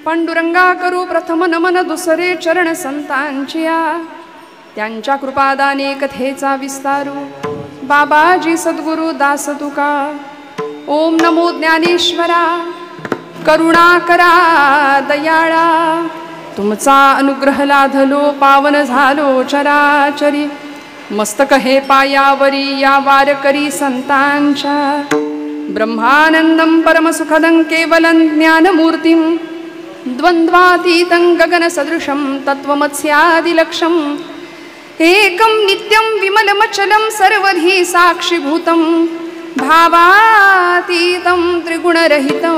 पांडुरंगा करू प्रथम नमन दुसरे चरण संतांचिया त्यांच्या कृपादाने कथेचा विस्तारू बाबाजी सद्गुरु दास तुका ओम नमो ज्ञानेश्वरा करुणा करा दयाळा तुमचा अनुग्रह लाधलो पावन झालो चराचरी मस्तक हे पायावरी या वारकरी संतांच्या ब्रह्मानंदं परमसुखदं केवलं ज्ञानमूर्तिं द्वंद्वातीतं गगनसदृशं तत्त्वमस्यादिलक्ष्यम् एकं नित्यं विमलमचलं सर्वधी साक्षिभूतं भावातीतं त्रिगुणरहितं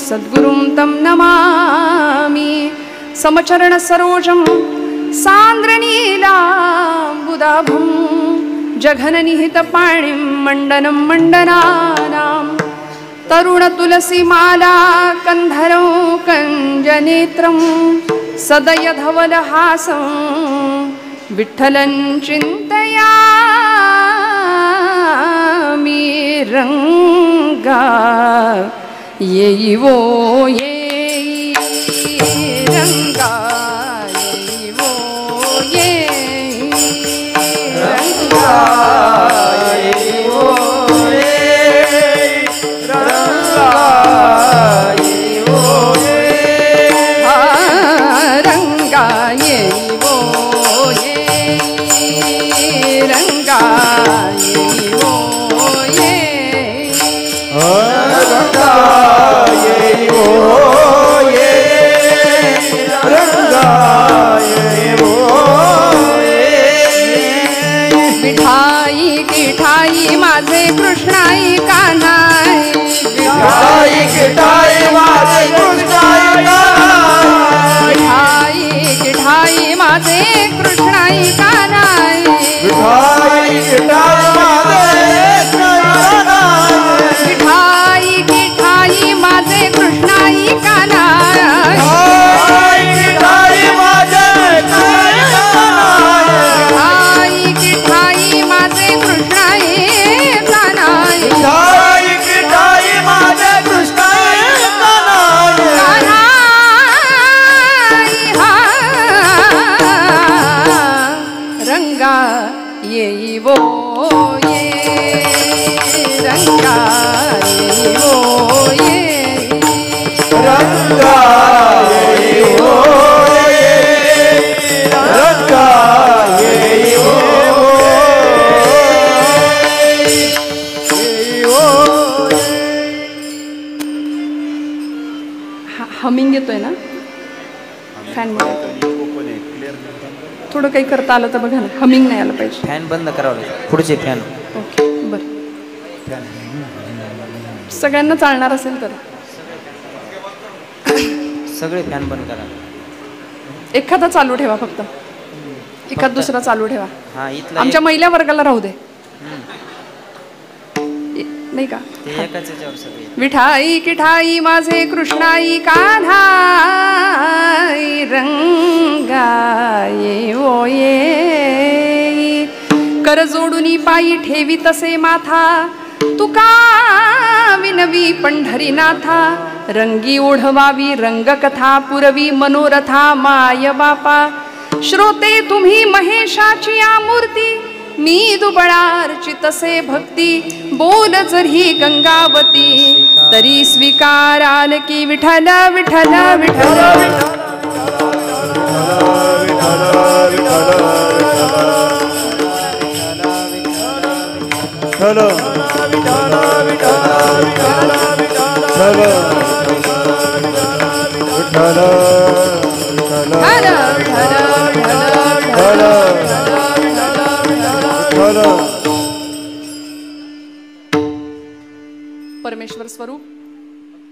सद्गुरुं तं नमामि समचरण सरोजं सान्द्रनीलाम्बुदाभं जघननिहितपाणिं मण्डनं मण्डनानां तरुणतुलसीमाला कन्धरं कञ्जनेत्रं सदयधवलहासं विठ्ठलं चिन्तयामि रंगा येई वो येई रंगा येई वो येई रंगा येई वो येई रंगा येई वो येई रंगा येई वो रंगा येई वो येई रंगा येई वो येई रंगा येई वो येई मिठाई किठाई माझे कृष्णाई कान्हाई मिठाई किठाई माझे कृष्णाई कान्हाई मिठाई किठाई माझे कृष्णाई कान्हाई मिठाई किठाई माझे कृष्णाई कान्हाई मिठाई किठाई माझे कृष्णाई कान्हाई मिठाई किठाई माझे कृष्णाई कान्हाई रंगा येई वो ये रंगा येई वो ये रंगा येई वो ये रंगा येई वो हमिंग येतोय ना फॅन थोडं काही करता आलं तर बघा ना हमिंग नाही आलं पाहिजे फॅन बंद करावं पुढचे फॅन ओके बरं सगळ्यांना चालणार असेल तर सगळे फॅन बंद करा एखादा चालू ठेवा फक्त एखाद दुसरा चालू ठेवा हा इथला आमच्या महिला वर्गाला राहू दे नाही का ते एकाच याच्यावर सगळे विठाई किठाई माझे कृष्णाई कान्हाई रंगा ये ओ ये कर जोडुनी पायी ठेवी तसे माथा तुका विनवी पंढरीनाथा रंगी ओढवावी रंगकथा पुरवी मनोरथा माय बापा श्रोते तुम्ही महेशाची मूर्ती मी दुबळार्चितसे भक्ती बोल जरी गंगावती तरी स्वीकाराल की विठ्ठल विठ्ठल विठ्ठल परमेश्वर स्वरूप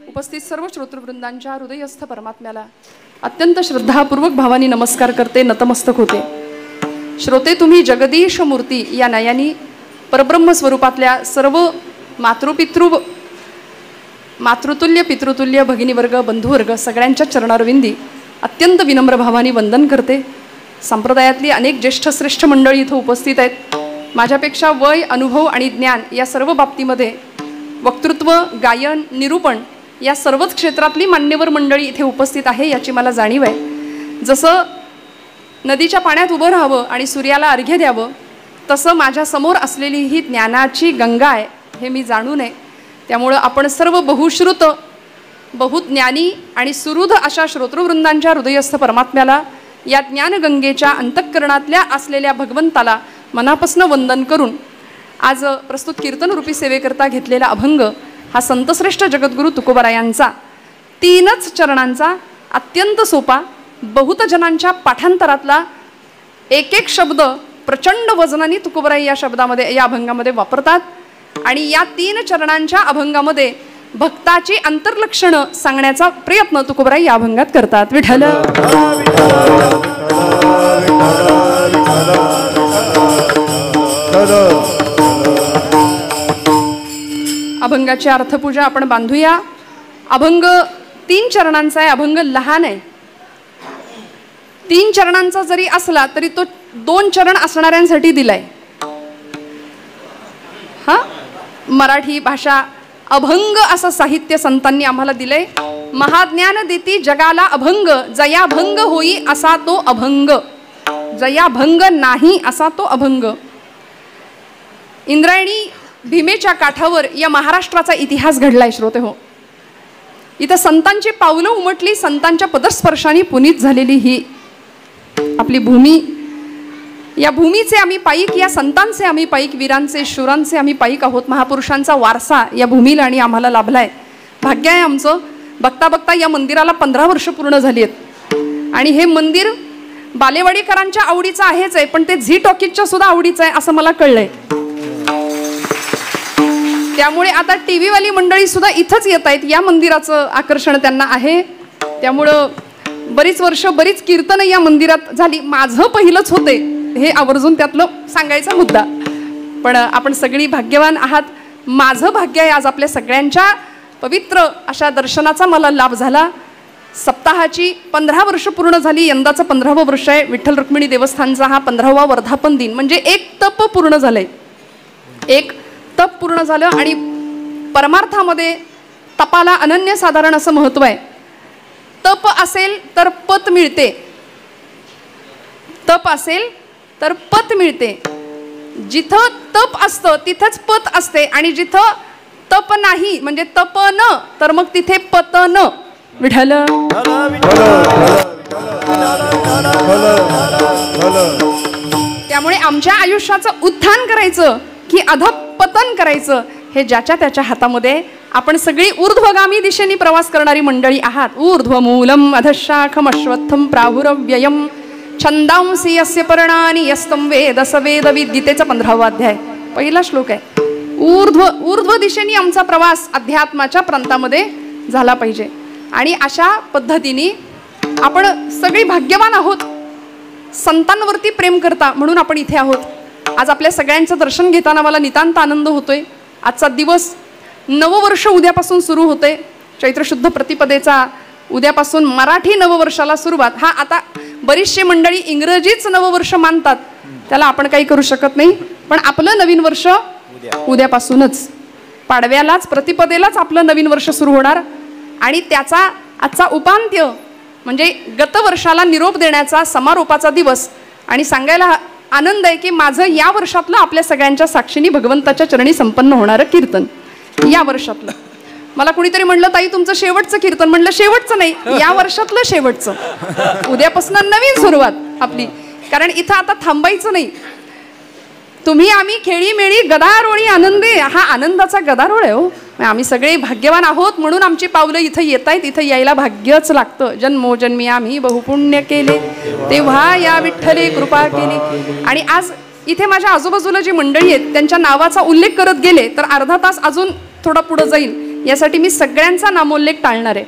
उपस्थित सर्व श्रोतृवृंदांच्या हृदयस्थ परमात्म्याला अत्यंत श्रद्धापूर्वक भावानी नमस्कार करते नतमस्तक होते. श्रोते तुम्ही जगदीश मूर्ती या नयानी परब्रह्म स्वरूपातल्या सर्व मातृतुल्य पितृतुल्य भगिनीवर्ग बंधुवर्ग सगळ्यांच्या चरणारविंदी अत्यंत विनम्र भावानी वंदन करते. संप्रदायातली अनेक ज्येष्ठ श्रेष्ठ मंडळी इथं उपस्थित आहेत. माझ्यापेक्षा वय अनुभव आणि ज्ञान या सर्व बाबतीमध्ये वक्तृत्व गायन निरूपण या सर्वच क्षेत्रातली मान्यवर मंडळी इथे उपस्थित आहे याची मला जाणीव आहे. जसं नदीच्या पाण्यात उभं राहावं आणि सूर्याला अर्घ्य द्यावं, तसं माझ्या समोर असलेली ही ज्ञानाची गंगा आहे हे मी जाणू नये. त्यामुळं आपण सर्व बहुश्रुत बहुज्ञानी आणि सुहृद अशा श्रोतृवृंदांच्या हृदयस्थ परमात्म्याला, या ज्ञानगंगेच्या अंतःकरणातल्या असलेल्या भगवंताला मनापासून वंदन करून आज प्रस्तुत कीर्तनरूपी सेवेकरता घेतलेला अभंग हा संतश्रेष्ठ जगद्गुरू तुकोबारायांचा 3च चरणांचा अत्यंत सोपा, बहुत जनांच्या पाठांतरातला एक एक शब्द प्रचंड वजनाने तुकोबाराई या शब्दामध्ये या अभंगामध्ये वापरतात. आणि या 3 चरणांच्या अभंगामध्ये भक्ताची अंतर्लक्षणं सांगण्याचा प्रयत्न तुकोबाराई या अभंगात करतात. विठ्ठल अभंगाची अर्थपूजा आपण बांधूया. अभंग 3 चरणांचा आहे. अभंग लहान आहे. 3 चरणांचा जरी असला तरी तो 2 चरण असणाऱ्यांसाठी दिलाय. हा मराठी भाषा अभंग असं साहित्य संतांनी आम्हाला दिलंय. महाज्ञान देती जगाला अभंग, जया भंग होई असा तो अभंग, जया भंग नाही असा तो अभंग. इंद्रायणी भीमेच्या काठावर या महाराष्ट्राचा इतिहास घडलाय श्रोते हो. इथं संतांची पावलं उमटली, संतांच्या पदस्पर्शाने पुनीत झालेली ही आपली भूमी. या भूमीचे आम्ही पाईक, या संतांचे आम्ही पाईक, वीरांचे शूरांचे आम्ही पाईक आहोत. महापुरुषांचा वारसा या भूमीला आणि आम्हाला लाभलाय. भाग्य आहे आमचं. बघता बघता या मंदिराला 15 वर्ष पूर्ण झाली आहेत. आणि हे मंदिर बालेवाडीकरांच्या आवडीचं आहेच आहे, पण ते झी टॉकीजच्या सुद्धा आवडीचं आहे असं मला कळलंय. त्यामुळे आता टीव्ही वाली मंडळी सुद्धा इथंच येत आहेत. या मंदिराचं आकर्षण त्यांना आहे. त्यामुळं बरीच वर्ष बरीच कीर्तन या मंदिरात झाली. माझं पहिलंच होते हे आवर्जून त्यातलं सांगायचा मुद्दा. पण आपण सगळी भाग्यवान आहात. माझं भाग्य आहे आज आपल्या सगळ्यांच्या पवित्र अशा दर्शनाचा मला लाभ झाला. सप्ताहाची 15 वर्ष पूर्ण झाली. यंदाचं 15वं वर्ष आहे. विठ्ठल रुक्मिणी देवस्थानचा हा 15वा वर्धापन दिन, म्हणजे एक तप पूर्ण झालंय. एक तप पूर्ण झालं. आणि परमार्थामध्ये तपाला अनन्यसाधारण असं महत्त्व आहे. तप असेल तर पत मिळते, तप असेल तर पत मिळते. जिथं तप असतं तिथंच पत असते, आणि जिथं तप नाही म्हणजे तप न तर मग तिथे पत न. विठ्ठल त्यामुळे आमच्या आयुष्याचं उत्थान करायचं की अधःपतन करायचं हे ज्याच्या त्याच्या हातामध्ये. आपण सगळी ऊर्ध्वगामी दिशेने प्रवास करणारी मंडळी आहात. ऊर्ध्वमूलम अधशाखम अश्वत्थम प्राहुरव्ययम छंदांसी यस्य पर्णानि यस्तम वेद स वेद गीतेचा 15वा अध्याय पहिला श्लोक आहे. ऊर्ध्व दिशेने आमचा प्रवास अध्यात्माच्या प्रांतामध्ये झाला पाहिजे. आणि अशा पद्धतीने आपण सगळी भाग्यवान आहोत. संतांवरती प्रेम करता म्हणून आपण इथे आहोत. आज आपल्या सगळ्यांचं दर्शन घेताना मला नितांत आनंद होतोय. आजचा दिवस नववर्ष उद्यापासून सुरू होते. चैत्र शुद्ध प्रतिपदेचा उद्यापासून मराठी नववर्षाला सुरुवात. हा आता बरीचशी मंडळी इंग्रजीच नववर्ष मानतात, त्याला आपण काही करू शकत नाही. पण आपलं नवीन वर्ष उद्यापासूनच, पाडव्यालाच प्रतिपदेलाच आपलं नवीन वर्ष सुरू होणार. आणि त्याचा आजचा उपांत्य म्हणजे गत वर्षाला निरोप देण्याचा समारोपाचा दिवस. आणि सांगायला आनंद आहे की माझं या वर्षातलं आपल्या सगळ्यांच्या साक्षीने भगवंताच्या चरणी संपन्न होणारं कीर्तन या वर्षातलं. मला कुणीतरी म्हणलं ताई तुमचं शेवटचं कीर्तन. म्हणलं शेवटचं नाही, या वर्षातलं शेवटचं. उद्यापासून नवीन सुरुवात आपली. कारण इथं आता थांबायचं नाही. तुम्ही आम्ही खेळी मेळी गदारोळी आनंदे, हा आनंदाचा गदारोळ आहे हो. आम्ही सगळे भाग्यवान आहोत म्हणून आमची पावलं इथं येत आहेत. इथं यायला भाग्यच लागतं. जन्मोजन्मी आम्ही बहुपुण्य केले तेव्हा या विठ्ठले कृपा केली. आणि आज इथे माझ्या आजूबाजूला जी मंडळी आहेत त्यांच्या नावाचा उल्लेख करत गेले तर अर्धा तास अजून थोडा पुढं जाईल. यासाठी मी सगळ्यांचा नामोल्लेख टाळणार आहे.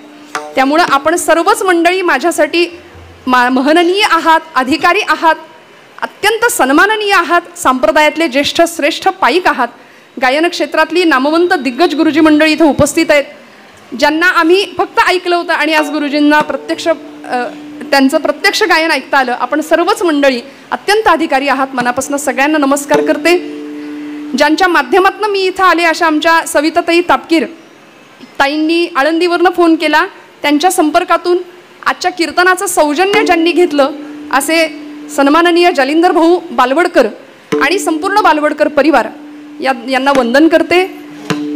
त्यामुळं आपण सर्वच मंडळी माझ्यासाठी महननीय आहात, अधिकारी आहात, अत्यंत सन्माननीय आहात, संप्रदायातले ज्येष्ठ श्रेष्ठ पाईक आहात. गायन क्षेत्रातली नामवंत दिग्गज गुरुजी मंडळी इथं उपस्थित आहेत, ज्यांना आम्ही फक्त ऐकलं होतं आणि आज गुरुजींना प्रत्यक्ष त्यांचं प्रत्यक्ष गायन ऐकता आलं. आपण सर्वच मंडळी अत्यंत अधिकारी आहात. मनापासून सगळ्यांना नमस्कार करते. ज्यांच्या माध्यमातून मी इथं आले अशा आमच्या सविताताई तापकीर ताईंनी आळंदीवरनं फोन केला, त्यांच्या संपर्कातून आजच्या कीर्तनाचं सौजन्य ज्यांनी घेतलं असे सन्माननीय जालिंदर भाऊ बालवडकर आणि संपूर्ण बालवडकर परिवार यांना वंदन करते.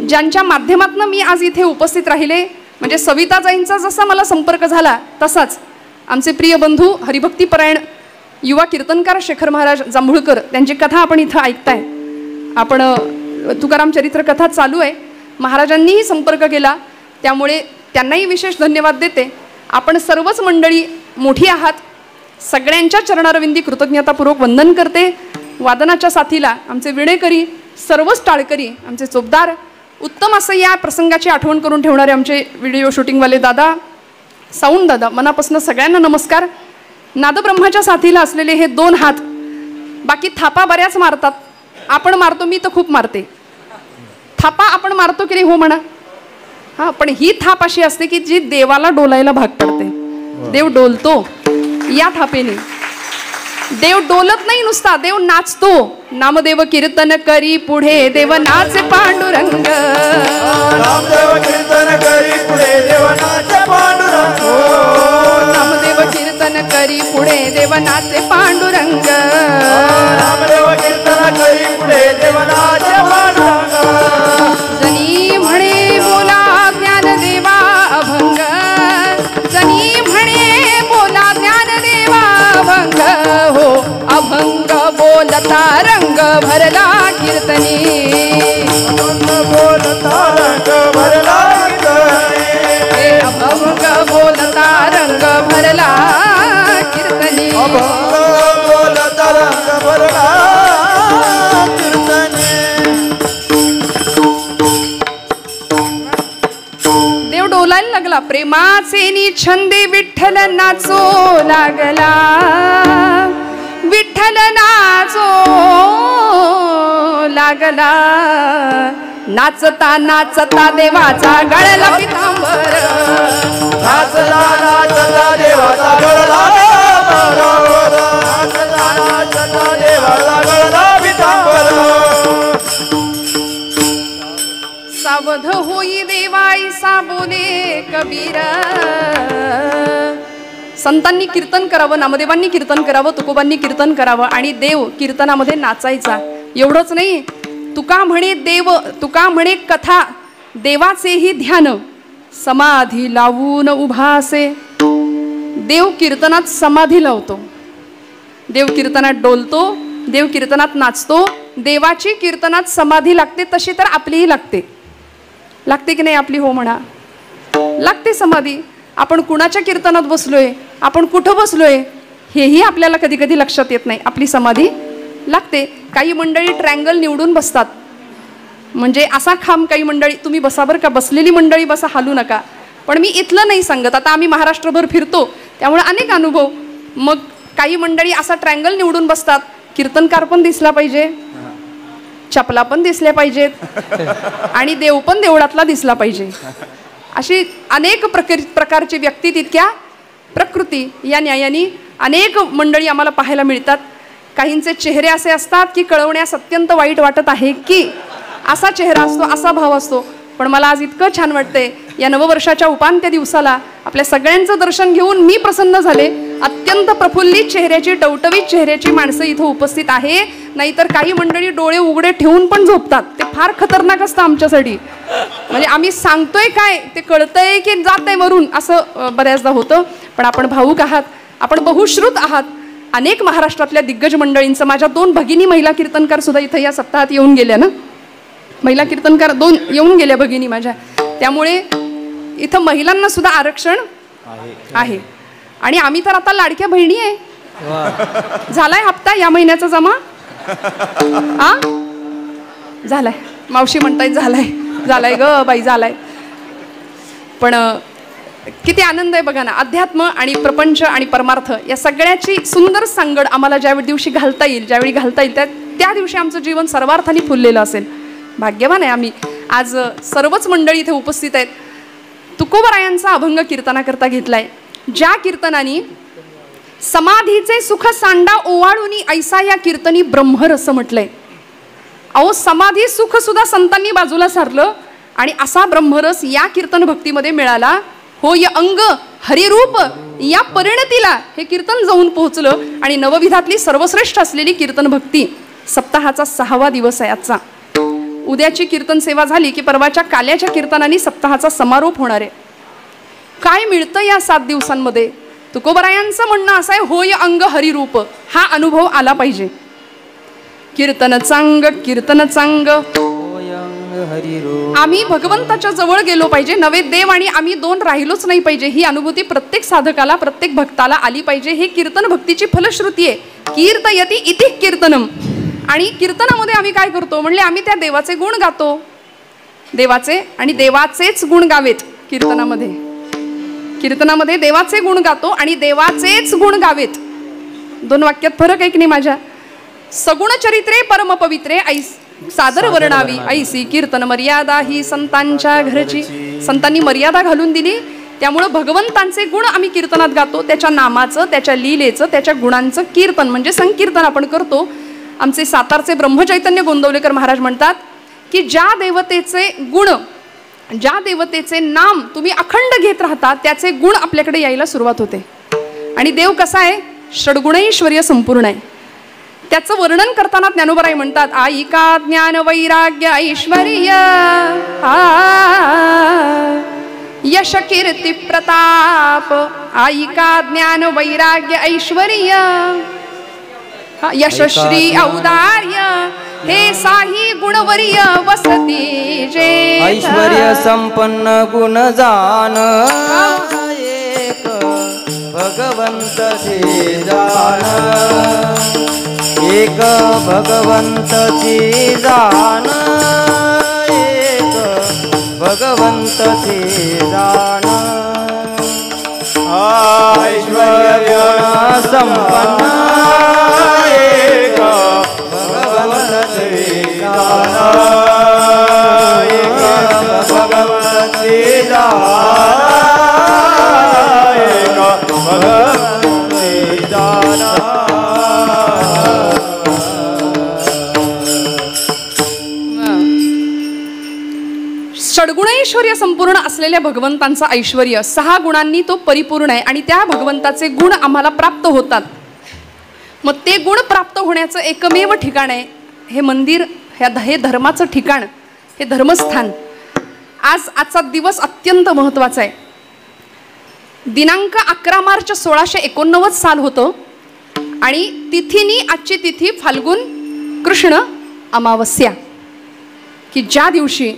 ज्यांच्या माध्यमातून मी आज इथे उपस्थित राहिले, म्हणजे सविताजाईंचा जसा मला संपर्क झाला तसाच आमचे प्रिय बंधू हरिभक्तीपरायण युवा कीर्तनकार शेखर महाराज जांभूळकर, त्यांची कथा आपण इथं ऐकताय. आपण तुकाराम चरित्र कथा चालू आहे, महाराजांनीही संपर्क केला, त्यामुळे त्यांनाही विशेष धन्यवाद देते. आपण सर्वच मंडळी मोठी आहात, सगळ्यांच्या चरणारविंदी कृतज्ञतापूर्वक वंदन करते. वादनाच्या साथीला आमचे विणेकरी, सर्वच टाळकरी, आमचे चोपदार, उत्तम असं या प्रसंगाची आठवण करून ठेवणारे आमचे व्हिडिओ शूटिंगवाले दादा, साऊंड दादा, मनापासून सगळ्यांना नमस्कार. नादब्रह्माच्या साथीला असलेले हे 2 हात, बाकी थापा बऱ्याच मारतात, आपण मारतो, मी तर खूप मारते. थापा आपण मारतो की नाही, हो म्हणा. हां, पण ही थाप अशी असते की जी देवाला डोलायला भाग पडते. देव डोलतो या थापेने. देव डोलत नाही नुसता, देव नाचतो. नामदेव कीर्तन करी पुढे देव नाचे पांडुरंग. नामदेव कीर्तन करी पुढे देव नाचे पांडुरंग. नामदेव कीर्तन करी पुढे देव नाचे पांडुरंग. नामदेव कीर्तन करी पुढे देव नाचे पांडुरंग. जनी म्हणे बोला ज्ञानदेवा अभंग. जनी म्हणे बोला ज्ञानदेवा अभंग. हो अभंग बोलता रंग भरला कीर्तनी. अभंग बोलता रंग भरला कीर्तनी. अभंग बोलता रंग भरला कीर्तनी. अभंग बोलता रंग भरला कीर्तनी. देव डोलायला लागला. प्रेमाचे निछंदे विठ्ठल नाचो लागला. विठ्ठल नाचो लागला. नाचता नाचता देवाचा गळला पितांबर. नाचता नाचता देवाचा गळला पितांबर. नाचता नाचता देवाचा गळला पितांबर. सावध होई देवाईसा बोले कबीर. संतांनी कीर्तन करावं, नामदेवांनी कीर्तन करावं, तुकोबांनी कीर्तन करावं आणि देव कीर्तनामध्ये नाचायचा. एवढंच नाही, तुका म्हणे देव, तुका म्हणे कथा, देवाचेही ध्यान समाधी लावून उभा असे. देव कीर्तनात समाधी लावतो, देव कीर्तनात डोलतो, देव कीर्तनात नाचतो. देवाची कीर्तनात समाधी लागते, तशी तर आपलीही लागते. लागते की नाही आपली, हो म्हणा. लागते समाधी. आपण कुणाच्या कीर्तनात बसलोय, आपण कुठं बसलोय हेही आपल्याला कधी कधी लक्षात येत नाही. आपली समाधी लागते. काही मंडळी ट्रँगल निवडून बसतात, म्हणजे असा खांब. काही मंडळी, तुम्ही बसा बरं का, बसलेली मंडळी बसा, हालू नका. पण मी इथलं नाही सांगत, आता आम्ही महाराष्ट्रभर फिरतो त्यामुळे अनेक अनुभव. मग काही मंडळी असा ट्रँगल निवडून बसतात. कीर्तनकार पण दिसला पाहिजे, चपला पण दिसल्या पाहिजेत आणि देव पण देवळातला दिसला पाहिजे. अशी अनेक प्रकारची व्यक्ती, तितक्या प्रकृती, या न्यायाने अनेक मंडळी आम्हाला पाहायला मिळतात. काहींचे चेहरे असे असतात की कळवण्यास अत्यंत वाईट वाटत आहे की असा चेहरा असतो, असा भाव असतो. पण मला आज इतकं छान वाटतंय, या नववर्षाच्या उपांत्य दिवसाला आपल्या सगळ्यांचं दर्शन घेऊन मी प्रसन्न झाले. अत्यंत प्रफुल्लित चेहऱ्याची, टवटवीत चेहऱ्याची माणसं इथं उपस्थित आहे. नाहीतर काही मंडळी डोळे उघडे ठेवून पण झोपतात. ते फार खतरनाक असतं आमच्यासाठी. म्हणजे आम्ही सांगतोय काय ते कळतंय की जातंय वरून, असं बऱ्याचदा होतं. पण आपण भावूक आहात, आपण बहुश्रुत आहात. अनेक महाराष्ट्रातल्या दिग्गज मंडळींचं, माझ्या 2 भगिनी महिला कीर्तनकार सुद्धा इथं या सप्ताहात येऊन गेल्या ना. महिला कीर्तनकार 2 येऊन गेल्या भगिनी माझ्या. त्यामुळे इथं महिलांना सुद्धा आरक्षण आहे. आणि आम्ही तर आता लाडक्या बहिणी आहे. झालाय हप्ता या महिन्याचा जमा. हा झालाय, मावशी म्हणतायत झालाय. झालाय ग बाई, झालाय. पण किती आनंद आहे बघा ना. अध्यात्म आणि प्रपंच आणि परमार्थ या सगळ्याची सुंदर सांगड आम्हाला ज्या दिवशी घालता येईल, ज्यावेळी घालता येईल त्या दिवशी आमचं जीवन सर्वार्थाने फुललेलं असेल. भाग्यवान आहे आम्ही. आज सर्वच मंडळी इथे उपस्थित आहेत. तुकोबरायांचा अभंग कीर्तनाकरता घेतलाय, ज्या कीर्तनाने समाधीचे सुख सांडा ओवाळूनी ऐसा या कीर्तनी ब्रह्मरस म्हटलंय. अहो, समाधी सुख सुद्धा संतांनी बाजूला सारलं आणि असा ब्रह्मरस या कीर्तन भक्तीमध्ये मिळाला. होय अंग हरिरूप या परिणतीला हे कीर्तन जाऊन पोहोचलं. आणि नवविधातली सर्वश्रेष्ठ असलेली कीर्तन भक्ती सप्ताहाचा 6वा दिवस आहे आजचा. उद्याची कीर्तन सेवा झाली की परवाच्या काल्याच्या कीर्तनाने सप्ताहाचा समारोप होणार आहे. काय मिळतं या 7 दिवसांमध्ये? तुकोबरायांचं म्हणणं असं आहे, होय अंग हरिरूप हा अनुभव आला पाहिजे. कीर्तन चांग कीर्तन चांग, आम्ही भगवंताच्या जवळ गेलो पाहिजे. नवे देव आणि आम्ही 2 राहिलोच नाही पाहिजे. ही अनुभूती प्रत्येक साधकाला प्रत्येक भक्ताला आली पाहिजे. हे कीर्तन भक्तीची फलश्रुती आहे. कीर्तयति इति कीर्तनम. आणि कीर्तनामध्ये आम्ही काय करतो म्हणले, आम्ही त्या देवाचे गुण गातो. देवाचे आणि देवाचेच गुण गावेत. कीर्तनामध्ये देवाचे गुण गातो आणि देवाचेच गुण गावेत. 2 वाक्यात फरक आहे की नाही माझ्या? सगुण चरित्रे परम पवित्रे सादर वर्णावी ऐसी कीर्तन मर्यादा ही संतांच्या घरची. संतांनी मर्यादा घालून दिली. त्यामुळं भगवंतांचे गुण आम्ही कीर्तनात गातो. त्याच्या नामाचं, त्याच्या लीलेचं, त्याच्या गुणांचं कीर्तन म्हणजे संकीर्तन आपण करतो. आमचे सातारचे ब्रह्मचैतन्य गोंदवलेकर महाराज म्हणतात की ज्या देवतेचे गुण, ज्या देवतेचे नाम तुम्ही अखंड घेत राहता त्याचे गुण आपल्याकडे यायला सुरुवात होते. आणि देव कसा आहे? षड्गुणैश्वर्य संपूर्ण आहे. त्याचं वर्णन करताना ज्ञानोबराय म्हणतात, आईका ज्ञान वैराग्य ऐश्वर्य यश कीर्ती प्रताप. आईका ज्ञान वैराग्य ऐश्वर्य यशश्री औदार्य हे साही गुणवर्य वसती जे. ऐश्वर्य संपन्न गुण जान एक भगवंत चे जान. एक भगवंत चे जान. एक भगवंत चे जान. ऐश्वर्य संपन्न एक भगवंत चे जान. एक भगवंत चे जान. एक भगवंत चे जान. षड्गुणैश्वर्य संपूर्ण असलेल्या भगवंतांचा ऐश्वर्य 6 गुणांनी तो परिपूर्ण आहे. आणि त्या भगवंताचे गुण आम्हाला प्राप्त होतात. मग ते गुण प्राप्त होण्याचं एकमेव ठिकाण आहे हे मंदिर, हे धर्माचं ठिकाण, हे धर्मस्थान. आजचा दिवस अत्यंत महत्त्वाचा आहे. दिनांक 11 मार्च 1689 साल होतं. आणि तिथीनी आजची तिथी फाल्गुन कृष्ण अमावस्या, की ज्या दिवशी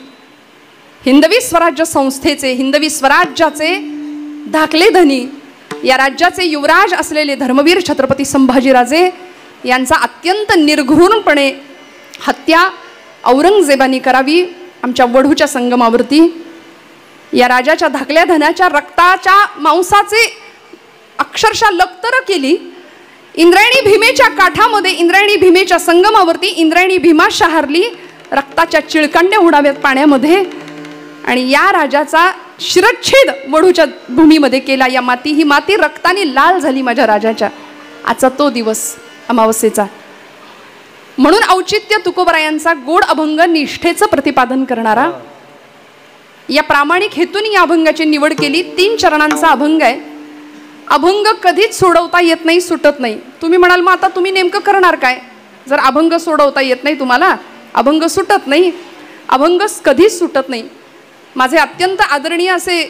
हिंदवी स्वराज्य संस्थेचे, हिंदवी स्वराज्याचे धाकले धनी, या राज्याचे युवराज असलेले धर्मवीर छत्रपती संभाजीराजे यांचा अत्यंत निर्घृणपणे हत्या औरंगजेबानी करावी आमच्या वढूच्या संगमावरती. या राजाच्या धाकल्या धनाच्या रक्ताच्या मांसाचे अक्षरशः लक्तर केली. इंद्रायणी भीमेच्या काठामध्ये, इंद्रायणी भीमेच्या संगमावरती इंद्रायणी भीमा शहारली. रक्ताच्या चिळकांड्या उडाव्यात पाण्यामध्ये. आणि या राजाचा शिरच्छेद वढूच्या भूमीमध्ये केला. ही माती रक्ताने लाल झाली माझ्या राजाच्या. आजचा तो दिवस अमावस्येचा. म्हणून औचित्य तुकोबरायांचा गोड अभंग निष्ठेचं प्रतिपादन करणारा, या प्रामाणिक हेतून या अभंगाची निवड केली. 3 चरणांचा अभंग आहे. अभंग कधीच सोडवता येत नाही, सुटत नाही. तुम्ही म्हणाल मग आता तुम्ही नेमकं करणार काय जर अभंग सोडवता येत नाही तुम्हाला? अभंग सुटत नाही, अभंग कधीच सुटत नाही. माझे अत्यंत आदरणीय असे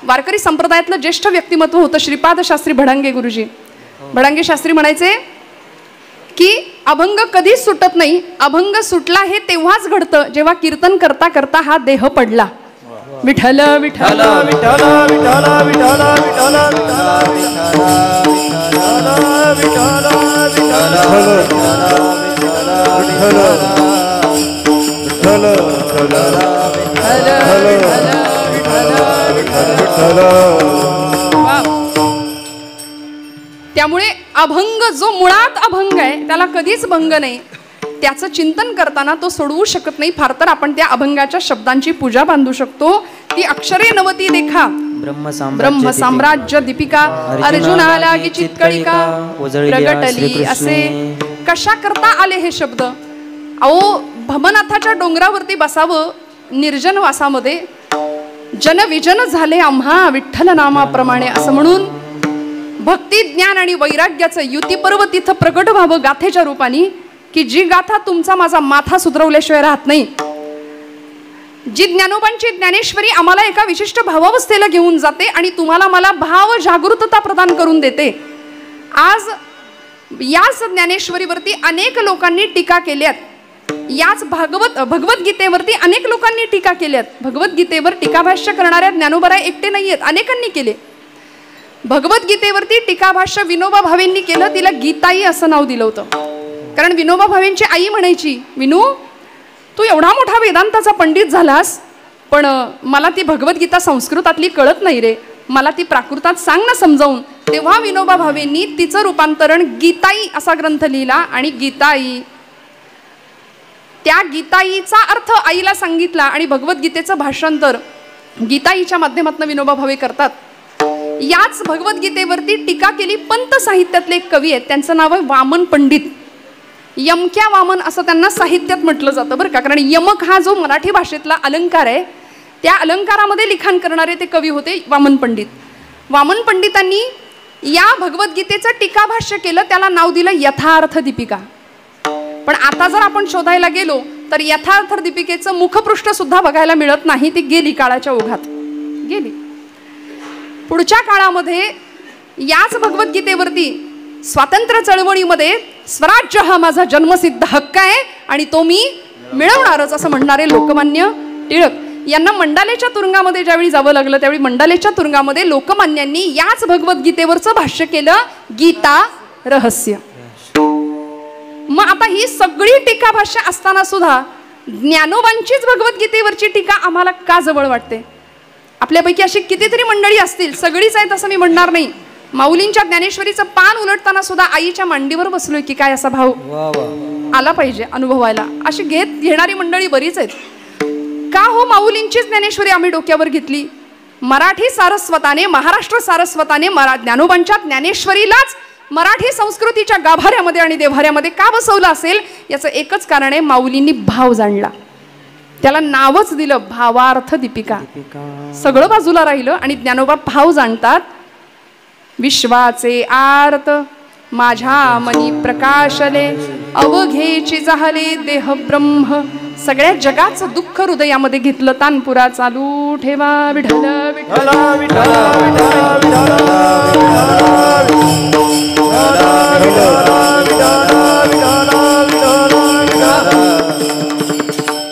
वारकरी संप्रदायातलं ज्येष्ठ व्यक्तिमत्व होतं श्रीपाद शास्त्री भडांगे गुरुजी. भडांगे शास्त्री म्हणायचे की अभंग कधीच सुटत नाही, अभंग सुटला हे तेव्हाच घडतं जेव्हा कीर्तन करता करता हा देह पडला. विठ्ठल विठ्ठल विठ्ठल विठ्ठल विठ्ठल विठ्ठल विठ्ठल त्यामुळे अभंग जो मुळात अभंग आहे त्याला कधीच भंग नाही. त्याचं चिंतन करताना तो सोडवू शकत नाही. फार तर आपण त्या अभंगाच्या शब्दांची पूजा बांधू शकतो. ती अक्षरे नवती देखा ब्रह्म साम्राज्य दीपिका अर्जुनाला की चितकळिका प्रगटली असे. कशा करता आले हे शब्द? अहो भमनाथाच्या डोंगरावरती बसावं निर्जनवासामध्ये जनविजन झाले आम्हा विठ्ठल नामाप्रमाणे असं म्हणून भक्ती ज्ञान आणि वैराग्याचं युतीपर्व तिथं प्रकट व्हावं गाथेच्या रूपाने, की जी गाथा तुमचा माझा माथा सुधरवल्याशिवाय राहत नाही. जी ज्ञानोबांची ज्ञानेश्वरी आम्हाला एका विशिष्ट भावावस्थेला घेऊन जाते आणि तुम्हाला मला भाव जागृतता प्रदान करून देते. आज याच ज्ञानेश्वरीवरती अनेक लोकांनी टीका केल्यात. याच भगवद्गीतेवरती अनेक लोकांनी टीका केल्यात. भगवद्गीतेवर टीकाभाष्य करणाऱ्या ज्ञानोबराय एकटे नाहीयेत, अनेकांनी केले. भगवद्गीतेवरती टीकाभाष्य विनोबा भावेंनी केलं. तिला गीताई असं नाव दिलं होतं, कारण विनोबा भावेंची आई म्हणायची, विनू तू एवढा मोठा वेदांताचा पंडित झालास, पण मला ती भगवद्गीता संस्कृतातली कळत नाही रे, मला ती प्राकृतात सांग ना समजावून. तेव्हा विनोबा भावेंनी तिचं रूपांतरण गीताई असा ग्रंथ लिहिला. आणि गीताई, त्या गीताईचा अर्थ आईला सांगितला आणि भगवद्गीतेचं भाषांतर गीताईच्या माध्यमातून विनोबा भावे करतात. याच भगवद्गीतेवरती टीका केली पंत साहित्यातले एक कवी आहेत, त्यांचं नाव आहे वामन पंडित. यमक्या वामन असं त्यांना साहित्यात म्हटलं जातं बरं का, कारण यमक हा जो मराठी भाषेतला अलंकार आहे, त्या अलंकारामध्ये लिखाण करणारे ते कवी होते वामन पंडित. वामन पंडितांनी या भगवद्गीतेचं टीकाभाष्य केलं, त्याला नाव दिलं यथार्थ दीपिका. पण आता जर आपण शोधायला गेलो तर यथार्थ दीपिकेचं मुखपृष्ठ सुद्धा बघायला मिळत नाही, ती गेली, काळाच्या ओघात गेली. पुढच्या काळामध्ये याच भगवद्गीतेवरती स्वातंत्र्य चळवळीमध्ये स्वराज्य हा माझा जन्मसिद्ध हक्क आहे आणि तो मी मिळवणारच असं म्हणणारे लोकमान्य टिळक यांना मंडालेच्या तुरुंगामध्ये ज्यावेळी जावं लागलं, त्यावेळी मंडालेच्या तुरुंगामध्ये लोकमान्यांनी याच भगवद्गीतेवरचं भाष्य केलं, गीता रहस्य. मग आता ही सगळी टीका भाष्य असताना सुद्धा ज्ञानोबांचीच भगवद्गीतेवरची टीका आम्हाला का जवळ वाटते? आपल्यापैकी अशी कितीतरी मंडळी असतील, सगळीच आहेत असं मी म्हणणार नाही. माऊलींच्या ज्ञानेश्वरीचं पान उलटताना सुद्धा आईच्या मांडीवर बसलोय की काय असा भाव आला पाहिजे अनुभवायला, अशी घेणारी मंडळी बरीच आहेत. का हो माऊलींचीच ज्ञानेश्वरी आम्ही डोक्यावर घेतली? मराठी सारस्वताने, महाराष्ट्र सारस्वताने ज्ञानोबांच्या ज्ञानेश्वरीलाच मराठी संस्कृतीच्या गाभाऱ्यामध्ये आणि देव्हाऱ्यामध्ये का बसवलं असेल? याचं एकच कारण आहे, माऊलींनी भाव जाणला, त्याला नावच दिलं भावार्थ दीपिका. सगळं बाजूला राहिलं आणि ज्ञानोबा भाव जाणतात. विश्वाचे आर्त माझ्या मनी प्रकाशले, अवघेची जाहले देह ब्रह्म. सगळ्या जगाचं दुःख हृदयामध्ये घेतलं, तानपुरा चालू ठेवा विठ्ठल विठ्ठल.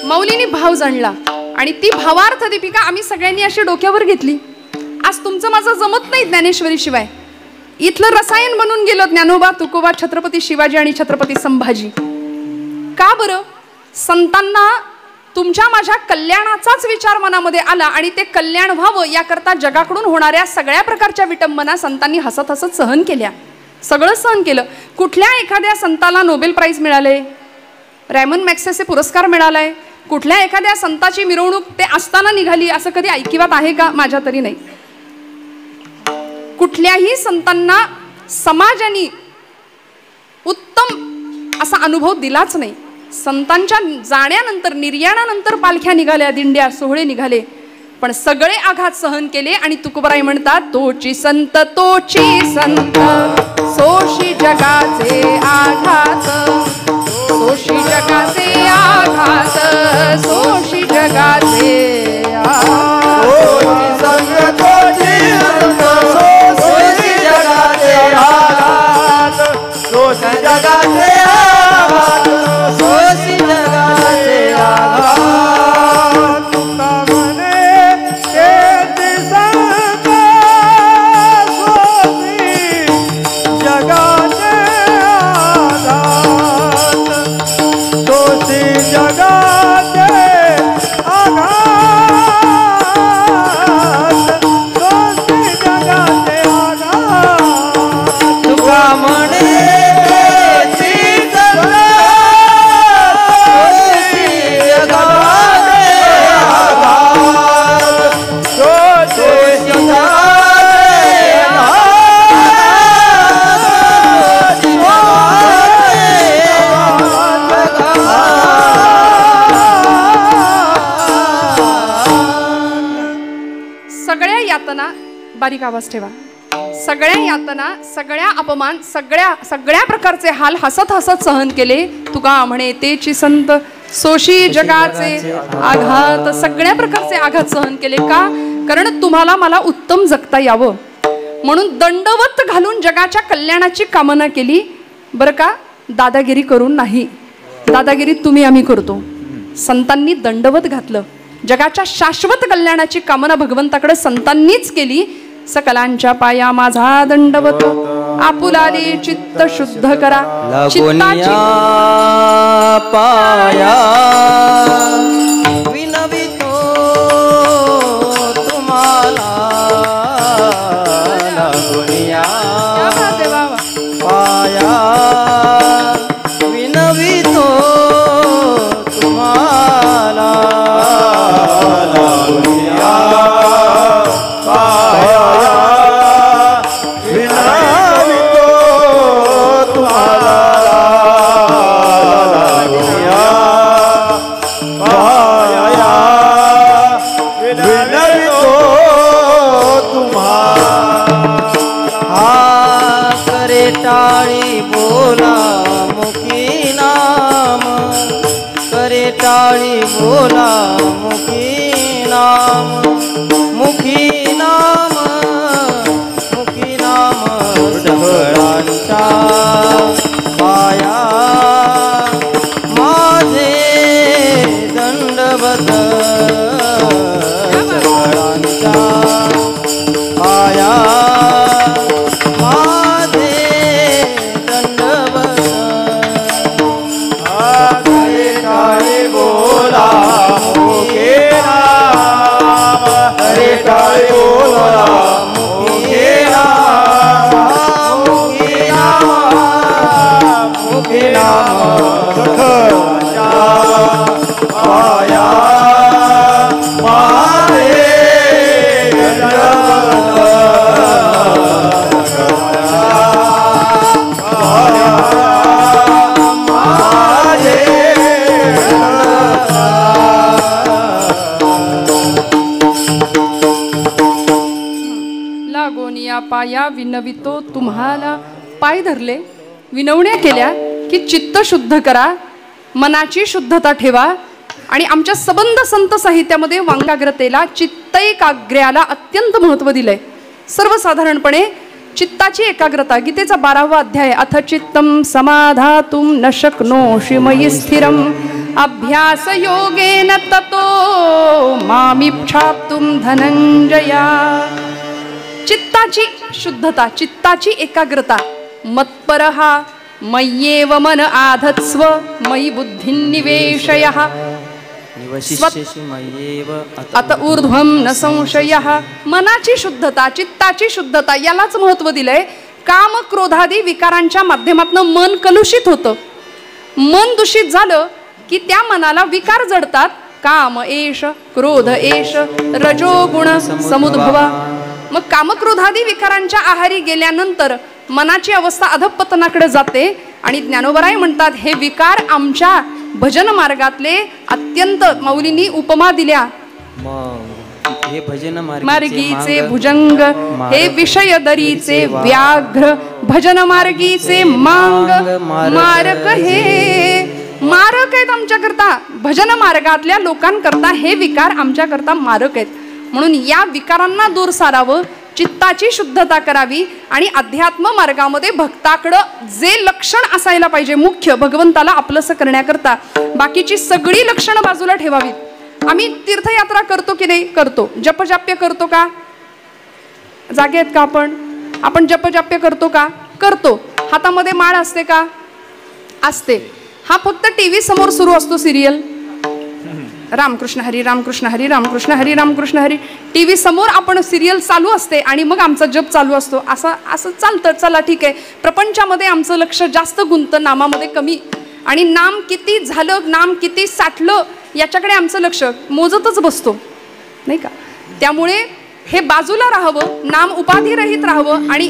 माऊलींनी भाव जाणला आणि ती भावार्थ दीपिका आम्ही सगळ्यांनी अशी डोक्यावर घेतली. आज तुमचं माझं जमत नाही ज्ञानेश्वरी शिवाय. इथलं रसायन बनून गेलं ज्ञानोबा, तुकोबा, छत्रपती शिवाजी आणि छत्रपती संभाजी. का बरं? संतांना तुमच्या माझ्या कल्याणाचाच विचार मनामध्ये आला आणि ते कल्याण व्हावं याकरता जगाकडून होणाऱ्या सगळ्या प्रकारच्या विटंबना संतांनी हसत हसत सहन केल्या, सगळं सहन केलं. कुठल्या एखाद्या संताला नोबेल प्राइज मिळाले, रॅमन मॅक्सेसे पुरस्कार मिळालाय? कुठल्या एखाद्या संताची मिरवणूक ते असताना निघाली असं कधी ऐकिवात आहे का? माझ्या तरी नाही. कुठल्याही संतांना समाजाने उत्तम असा अनुभव दिलाच नाही. संतांच्या जाण्यानंतर, निर्याणानंतर पालख्या निघाल्या, दिंड्या, सोहळे निघाले, पण सगळे आघात सहन केले. आणि तुकोबाराय म्हणतात, तोची संत सोशी जगाचे आघात, सोशी जगाचे आघात, सोशी जगाचे बारीक आवाज ठेवा. सगळ्या यातना, सगळ्या अपमान, सगळ्या प्रकारचे हाल हसत हसत सहन केले. तुका म्हणे तेची संत सोशी जगाचे आघात. सगळ्या प्रकारचे आघात सहन केले. का? कारण तुम्हाला मला उत्तम जगता यावं म्हणून दंडवत घालून जगाच्या कल्याणाची कामना केली. बरं का? दादागिरी करून नाही. दादागिरी तुम्ही आम्ही करतो. संतांनी दंडवत घातलं. जगाच्या शाश्वत कल्याणाची कामना भगवंताकडे संतांनीच केली. सकलांच्या पाया माझा दंडवत, आपुलाले चित्त शुद्ध करा. लागोनिया पाया विनवितो तुम्हाला. लागोनिया पाया विनवितो तुम्हाला. लागोनिया पाया टाळी बोला मुखी नाम, करे टाळी बोला मुखी नाम. मुखी नाम, मुखी नाम सगळ्यांच्या पाया माझे दंडवत. सगळ्यांच्या पाया पाया विनवितो तुम्हाला. पाय धरले, विनवण्या केल्या की चित्त शुद्ध करा, मनाची शुद्धता ठेवा. आणि आमच्या सबंध संत साहित्यामध्ये वांकाग्रतेला, चित्तैकाग्र्याला अत्यंत महत्त्व दिलंय. सर्वसाधारणपणे चित्ताची एकाग्रता, गीतेचा 12वा अध्याय, अथ चित्तम समाधातुम न शक्नोषि मयि स्थिरम अभ्यास योगेन ततो मामिच्छाप्तुम धनंजया. चित्ताची शुद्धता, चित्ताची एकाग्रता. मत्परहा मय्येव मन आधत्स्व मयि बुद्धिं निवेशयः अत ऊर्ध्वं न संशयः. मनाची शुद्धता, चित्ताची शुद्धता यालाच महत्व दिलंय. काम क्रोधादी विकारांच्या माध्यमातून मन कलुषित होतं. मन दूषित झालं की त्या मनाला विकार जडतात. काम एष, क्रोध एष, रजोगुण समुद्भवा. मग कामक्रोधादी विकारांच्या आहारी गेल्यानंतर मनाची अवस्था अधपतनाकडे जाते. आणि ज्ञानोबराय म्हणतात, हे विकार आमच्या भजन मार्गातले अत्यंत, मौलींनी उपमा दिल्या. हे भजन मार्गीचे भुजंग, हे विषय दरीचे व्याघ्र, भजन मार्गीचे मांग. मारक हे मारक आहेत आमच्याकरता, भजन मार्गातल्या लोकांकरता हे विकार आमच्याकरता मारक आहेत. म्हणून या विकारांना दूर सारावं, चित्ताची शुद्धता करावी. आणि अध्यात्म मार्गामध्ये भक्ताकडं जे लक्षण असायला पाहिजे मुख्य, भगवंताला आपलंसं करण्याकरता, बाकीची सगळी लक्षणं बाजूला ठेवावीत. आम्ही तीर्थयात्रा करतो की नाही? करतो. जपजाप्य करतो का? जागे आहेत का आपण? आपण जपजाप्य करतो का? करतो. हातामध्ये माळ असते का? असते. हा फक्त टीव्ही समोर सुरू असतो सिरियल, रामकृष्ण हरी रामकृष्ण हरी रामकृष्ण हरी रामकृष्ण हरी. टीव्ही समोर आपण सिरियल चालू असते आणि मग आमचा जप चालू असतो. असं चालतं. चला ठीक आहे. प्रपंचामध्ये आमचं लक्ष जास्त गुंततं, नामामध्ये कमी. आणि नाम किती झालं, नाम किती साठलं याच्याकडे आमचं लक्ष मोजतच बसतो, नाही का? त्यामुळे हे बाजूला राहावं, नाम उपाधिरहित राहावं आणि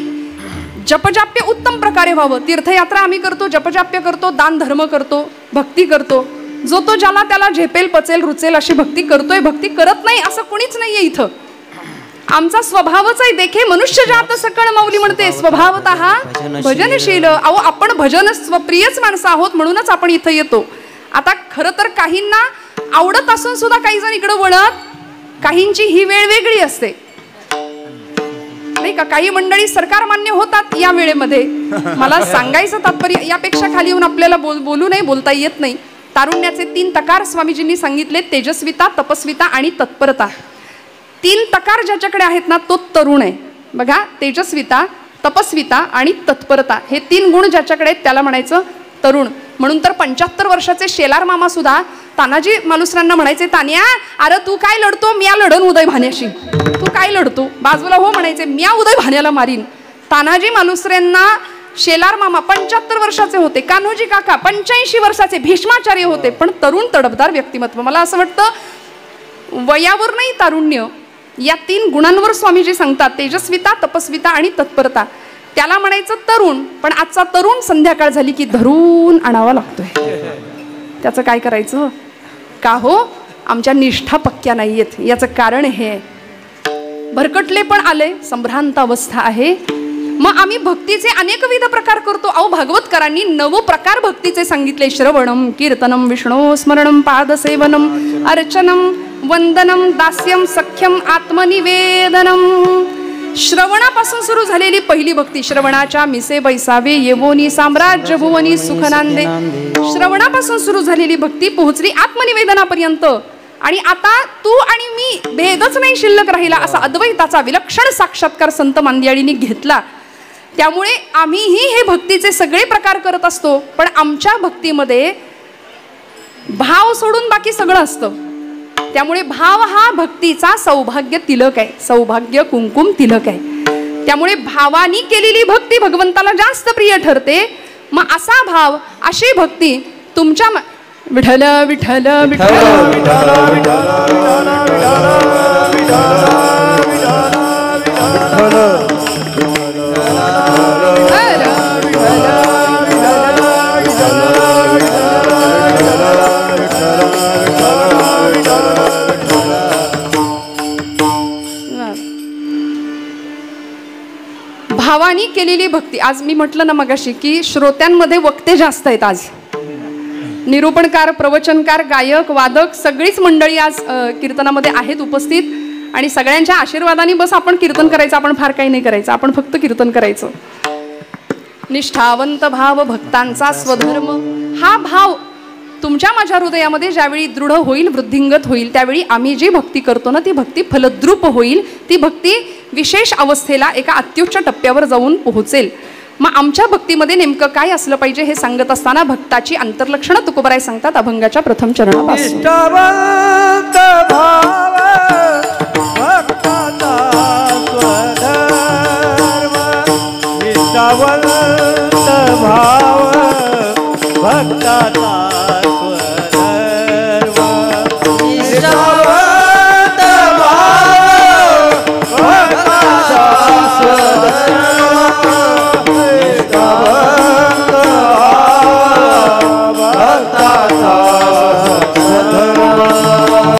जपजाप्य उत्तम प्रकारे व्हावं. तीर्थयात्रा आम्ही करतो, जपजाप्य करतो, दान धर्म करतो, भक्ती करतो. जो तो ज्याला त्याला झेपेल, पचेल, रुचेल अशी भक्ती करतोय. भक्ती करत नाही असं कोणीच नाहीये इथं. आमचा स्वभावच आहे. देखे मनुष्य जात सकळ माऊली म्हणते स्वभावतः भजनशील. अहो आपण भजन स्वप्रियच माणसं आहोत म्हणूनच आपण इथं येतो. आता खरं तर काहींना आवडत असून सुद्धा काही जण इकडं वळत, काहींची ही वेळ वेगळी असते नाही का. काही मंडळी सरकार मान्य होतात या वेळेमध्ये. मला सांगायचं तात्पर्य यापेक्षा खाली येऊन आपल्याला बोलू नाही, बोलता येत नाही. तारुण्याचे 3 तकार स्वामीजींनी सांगितले, तेजस्विता, तपस्विता आणि तत्परता. 3 तकार ज्याच्याकडे आहेत ना तो तरुण आहे बघा. तेजस्विता, तपस्विता आणि तत्परता हे 3 गुण ज्याच्याकडे आहेत त्याला म्हणायचं तरुण. म्हणून तर 75 वर्षाचे शेलार मामा सुद्धा तानाजी मालुसरांना म्हणायचे, तान्या अरे तू काय लढतो, म्या लढन उदय भाण्याशी. तू काय लढतो, बाजूला हो म्हणायचे, म्या उदय भाण्याला मारीन. तानाजी मालुसरेंना शेलार मामा 75 वर्षाचे होते, कान्होजी काका 85 वर्षाचे, भीष्माचार्य होते, पण तरुण तडफदार व्यक्तिमत्व. मला असं वाटतं वयावर नाही तारुण्य, या 3 गुणांवर स्वामीजी सांगतात, तेजस्विता, तपस्विता आणि तत्परता. त्याला म्हणायचं तरुण. पण आजचा तरुण संध्याकाळ झाली की धरून आणावा लागतोय. त्याचं काय करायचं का हो, आमच्या निष्ठा पक्क्या नाहीयेत. याचं कारण हे भरकटले पण आले, संभ्रांत अवस्था आहे. मग आम्ही भक्तीचे अनेकविध प्रकार करतो. अहो भागवतकरांनी 9 प्रकार भक्तीचे सांगितले. श्रवणम, कीर्तनम, विष्णू स्मरणम, पादसेवनम, अर्चनम, वंदनम, दास्यम, सख्यम, आत्मनिवेदनम. श्रवणापासून सुरू झालेली पहिली भक्ती. श्रवणाच्या मिसे बैसावे येवोनी साम्राज्य भुवनी सुखनांदे. श्रवणापासून सुरू झालेली भक्ती पोहोचली आत्मनिवेदनापर्यंत. आणि आता तू आणि मी भेदच नाही शिल्लक राहिला, असा अद्वैताचा विलक्षण साक्षात्कार संत मांदियाळींनी घेतला. त्यामुळे आम्हीही हे भक्तीचे सगळे प्रकार करत असतो. पण आमच्या भक्तीमध्ये भाव सोडून बाकी सगळं असतं. त्यामुळे भाव हा भक्तीचा सौभाग्य तिलक आहे, सौभाग्य कुंकुम तिलक आहे. त्यामुळे भावानी केलेली भक्ती भगवंताला जास्त प्रिय ठरते. मग असा भाव, अशी भक्ती तुमच्या विठ्ठल विठ्ठल विठ्ठल भावानी केलेली भक्ती. आज मी म्हटलं ना मगाशी की श्रोत्यांमध्ये वक्ते जास्त आहेत. आज निरूपणकार, प्रवचनकार, गायक, वादक सगळीच मंडळी आज कीर्तनामध्ये आहेत उपस्थित. आणि सगळ्यांच्या आशीर्वादाने बस आपण कीर्तन करायचं, आपण फार काही नाही करायचं, आपण फक्त कीर्तन करायचं. निष्ठावंत भाव भक्तांचा स्वधर्म. हा भाव तुमच्या माझ्या हृदयामध्ये ज्यावेळी दृढ होईल, वृद्धिंगत होईल, त्यावेळी आम्ही जी भक्ती करतो ना ती भक्ती फलद्रूप होईल. ती भक्ती विशेष अवस्थेला, एका अत्युच्च टप्प्यावर जाऊन पोहोचेल. मग आमच्या भक्तीमध्ये नेमकं काय असलं पाहिजे हे सांगत असताना भक्ताची अंतर्लक्षणं तुकोबराय सांगतात अभंगाच्या प्रथम चरणापासून. निष्ठावंत भाव भक्ताचा स्वधर्म. निष्ठावंत भाव भक्ताचा